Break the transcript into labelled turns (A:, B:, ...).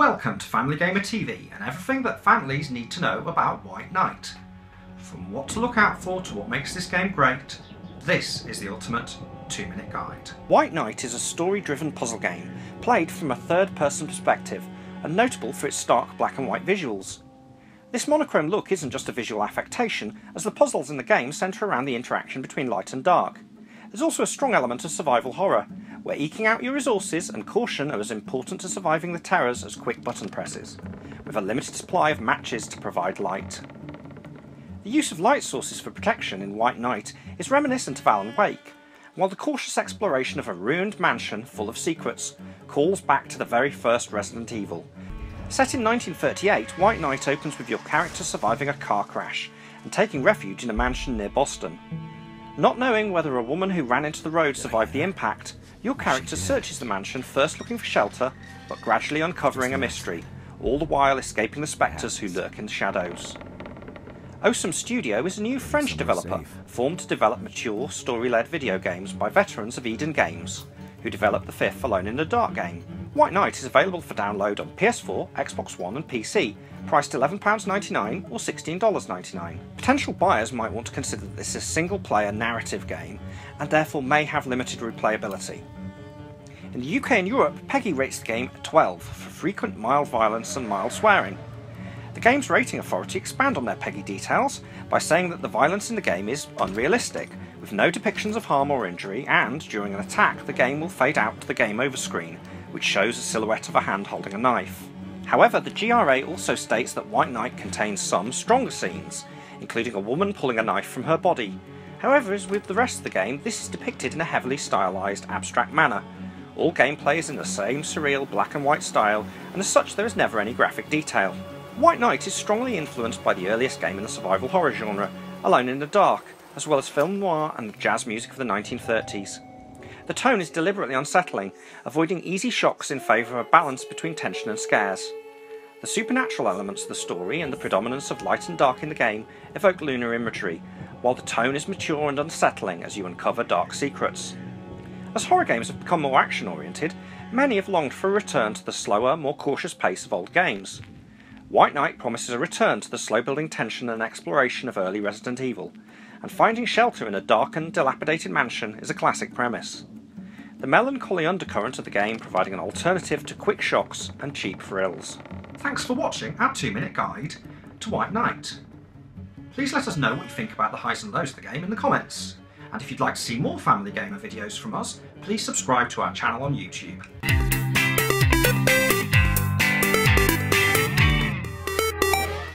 A: Welcome to Family Gamer TV and everything that families need to know about White Knight. From what to look out for to what makes this game great, this is the ultimate 2-minute guide.
B: White Knight is a story-driven puzzle game, played from a third-person perspective, and notable for its stark black and white visuals. This monochrome look isn't just a visual affectation, as the puzzles in the game centre around the interaction between light and dark. There's also a strong element of survival horror, where eking out your resources and caution are as important to surviving the terrors as quick button presses, with a limited supply of matches to provide light. The use of light sources for protection in White Knight is reminiscent of Alan Wake, while the cautious exploration of a ruined mansion full of secrets calls back to the very first Resident Evil. Set in 1938, White Knight opens with your character surviving a car crash and taking refuge in a mansion near Boston. Not knowing whether a woman who ran into the road survived the impact, your character searches the mansion, first looking for shelter, but gradually uncovering a mystery, all the while escaping the spectres who lurk in the shadows. Awesome Studio is a new French developer formed to develop mature, story-led video games by veterans of Eden Games, who developed the fifth Alone in the Dark game. White Knight is available for download on PS4, Xbox One and PC, priced £11.99 or $16.99. Potential buyers might want to consider that this is a single-player narrative game, and therefore may have limited replayability. In the UK and Europe, PEGI rates the game at 12 for frequent mild violence and mild swearing. The game's rating authority expand on their PEGI details by saying that the violence in the game is unrealistic, with no depictions of harm or injury, and during an attack the game will fade out to the game over screen, which shows a silhouette of a hand holding a knife. However, the GRA also states that White Knight contains some stronger scenes, including a woman pulling a knife from her body. However, as with the rest of the game, this is depicted in a heavily stylised, abstract manner. All gameplay is in the same surreal black and white style, and as such there is never any graphic detail. White Knight is strongly influenced by the earliest game in the survival horror genre, Alone in the Dark, as well as film noir and the jazz music of the 1930s. The tone is deliberately unsettling, avoiding easy shocks in favour of a balance between tension and scares. The supernatural elements of the story and the predominance of light and dark in the game evoke lunar imagery, while the tone is mature and unsettling as you uncover dark secrets. As horror games have become more action-oriented, many have longed for a return to the slower, more cautious pace of old games. White Knight promises a return to the slow-building tension and exploration of early Resident Evil, and finding shelter in a darkened, dilapidated mansion is a classic premise. The melancholy undercurrent of the game providing an alternative to quick shocks and cheap thrills.
A: Thanks for watching our 2-minute guide to White Knight. Please let us know what you think about the highs and lows of the game in the comments. And if you'd like to see more Family Gamer videos from us, please subscribe to our channel on YouTube.